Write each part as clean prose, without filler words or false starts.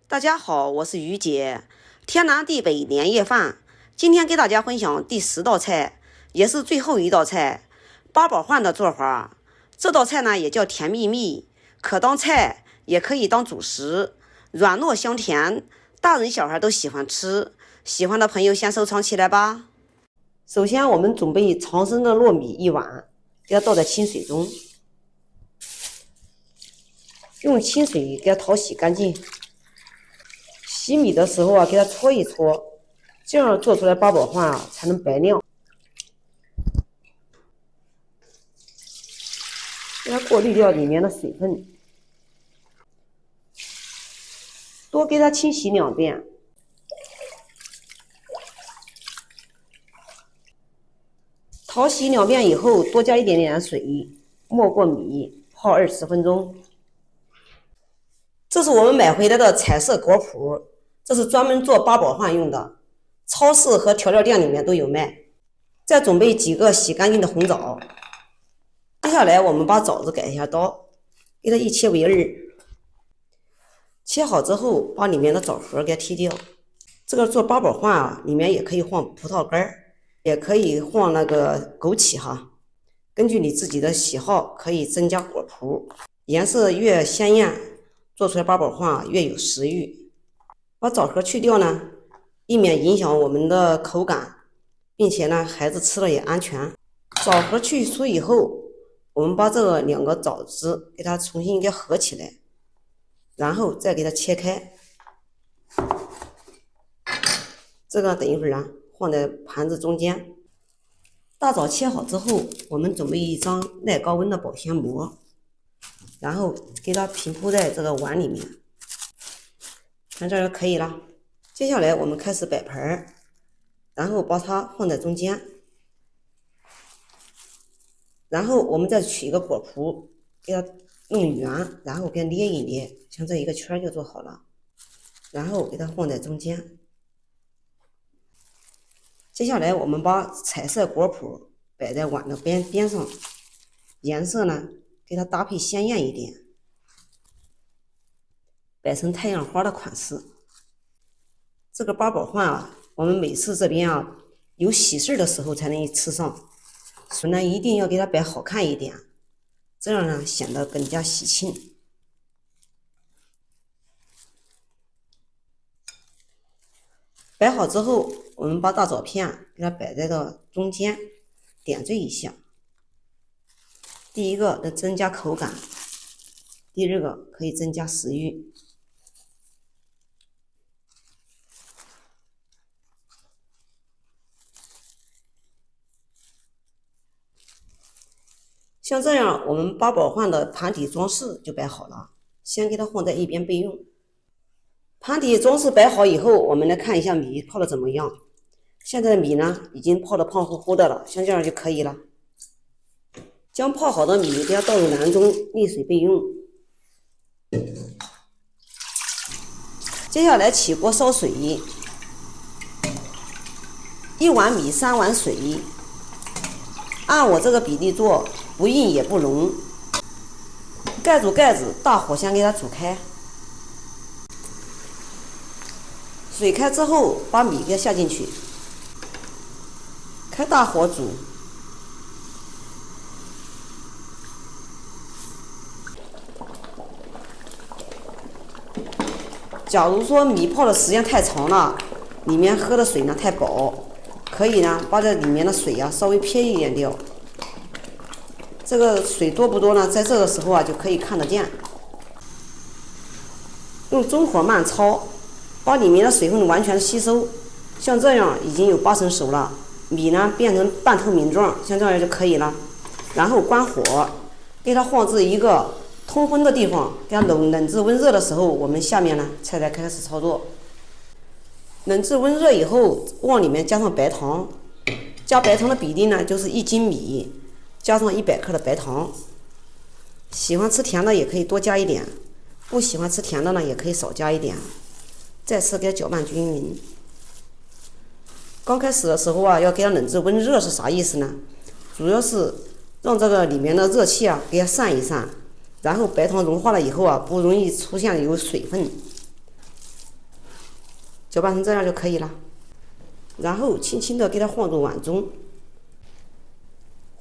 大家好，我是于姐。天南地北年夜饭，今天给大家分享第10道菜，也是最后一道菜——八宝饭的做法。这道菜呢也叫甜蜜蜜，可当菜，也可以当主食，软糯香甜，大人小孩都喜欢吃。喜欢的朋友先收藏起来吧。首先，我们准备长生的糯米1碗，给它倒在清水中，用清水给它淘洗干净。洗米的时候啊，给它搓一搓，这样做出来八宝饭啊才能白亮。给它过滤掉里面的水分，多给它清洗2遍。淘洗2遍以后，多加一点点水，没过米，泡20分钟。这是我们买回来的彩色果脯，这是专门做八宝饭用的，超市和调料店里面都有卖。再准备几个洗干净的红枣。接下来我们把枣子改一下刀，给它一切为2。切好之后，把里面的枣核给它剔掉。这个做八宝饭啊，里面也可以放葡萄干，也可以放那个枸杞哈。根据你自己的喜好，可以增加果脯，颜色越鲜艳，做出来八宝饭越有食欲。把枣核去掉呢，避免影响我们的口感，并且呢，孩子吃了也安全。枣核去除以后，我们把这2个枣子给它重新给合起来，然后再给它切开。这个等一会儿啊，放在盘子中间。大枣切好之后，我们准备一张耐高温的保鲜膜，然后给它平铺在这个碗里面，看这就可以了。接下来我们开始摆盘，然后把它放在中间，然后我们再取一个果脯，给它弄圆，然后给它捏一捏，像这一个圈就做好了。然后给它放在中间。接下来我们把彩色果脯摆在碗的边上，颜色呢给它搭配鲜艳一点，摆成太阳花的款式。这个八宝饭啊，我们每次这边啊有喜事的时候才能吃上，所以呢一定要给它摆好看一点，这样呢显得更加喜庆。摆好之后，我们把大枣片给它摆在这中间，点缀一下。第一个能增加口感，第2个可以增加食欲。像这样，我们八宝饭的盘底装饰就摆好了，先给它放在一边备用。盘底装饰摆好以后，我们来看一下米泡的怎么样。现在的米呢，已经泡得胖乎乎的了，像这样就可以了。将泡好的米给它倒入篮中，沥水备用。接下来起锅烧水，1碗米3碗水，按我这个比例做，不硬也不浓。盖住盖子，大火先给它煮开。水开之后，把米给它下进去，开大火煮。假如说米泡的时间太长了，里面喝的水呢太饱，可以呢把这里面的水啊稍微撇一点掉。这个水多不多呢？在这个时候啊就可以看得见。用中火慢焯，把里面的水分完全吸收。像这样已经有8成熟了，米呢变成半透明状，像这样就可以了。然后关火，给它放置一个通风的地方，给它冷至温热的时候，我们下面呢才来开始操作。冷至温热以后，往里面加上白糖，加白糖的比例呢就是1斤米加上100克的白糖。喜欢吃甜的也可以多加一点，不喜欢吃甜的呢也可以少加一点。再次给它搅拌均匀。刚开始的时候啊，要给它冷至温热是啥意思呢？主要是让这个里面的热气啊给它散一散，然后白糖融化了以后啊，不容易出现有水分。搅拌成这样就可以了。然后轻轻的给它放入碗中。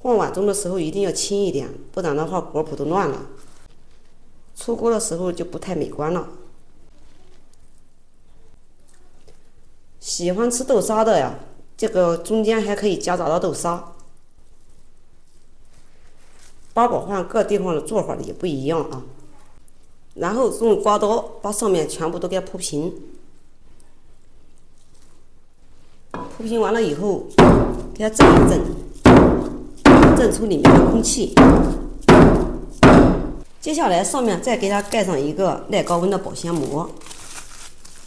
放碗中的时候一定要轻一点，不然的话果脯都乱了，出锅的时候就不太美观了。喜欢吃豆沙的呀，这个中间还可以夹杂到豆沙。八宝饭各地方的做法也不一样啊。然后用刮刀把上面全部都给它铺平。铺平完了以后，给它震一震，震出里面的空气。接下来上面再给它盖上一个耐高温的保鲜膜。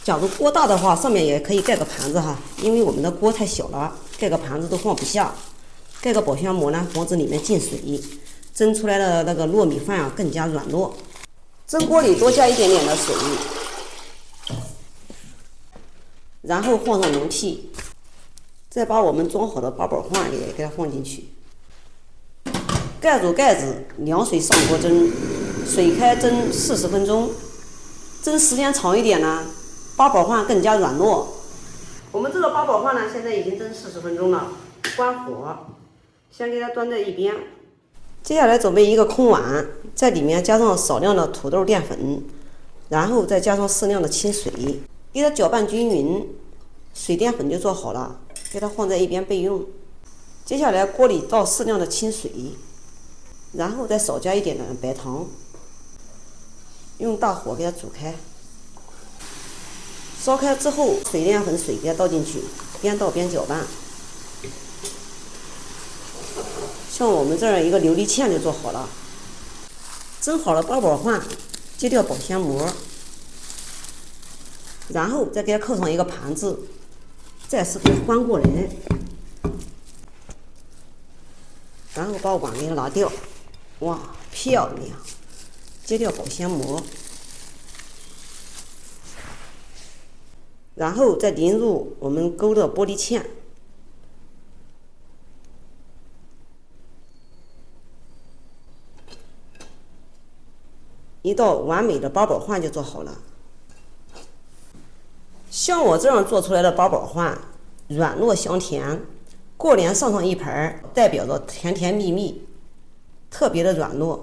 假如锅大的话，上面也可以盖个盘子哈，因为我们的锅太小了，盖个盘子都放不下。盖个保鲜膜呢，防止里面进水，蒸出来的那个糯米饭啊更加软糯。蒸锅里多加一点点的水，然后放上笼屉，再把我们装好的八宝饭也给它放进去。盖住盖子，凉水上锅蒸，水开蒸40分钟。蒸时间长一点呢，八宝饭更加软糯。我们这个八宝饭呢，现在已经蒸40分钟了，关火，先给它端在一边。接下来准备一个空碗，在里面加上少量的土豆淀粉，然后再加上适量的清水，给它搅拌均匀，水淀粉就做好了，给它放在一边备用。接下来锅里倒适量的清水，然后再少加一点的白糖，用大火给它煮开。烧开之后，水淀粉水给它倒进去，边倒边搅拌。像我们这儿一个琉璃芡就做好了。蒸好了八宝饭，揭掉保鲜膜，然后再给它扣上一个盘子，再次给它翻过来，然后把碗给它拿掉。哇，漂亮！揭掉保鲜膜，然后再淋入我们勾的玻璃芡。一道完美的八宝饭就做好了。像我这样做出来的八宝饭，软糯香甜，过年上一盘，代表着甜甜蜜蜜，特别的软糯。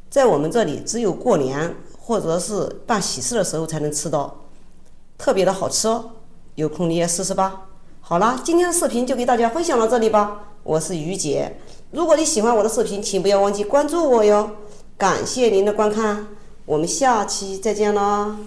在我们这里，只有过年或者是办喜事的时候才能吃到，特别的好吃哦。有空你也试试吧。好了，今天的视频就给大家分享到这里吧。我是于姐，如果你喜欢我的视频，请不要忘记关注我哟。感谢您的观看，我们下期再见啦。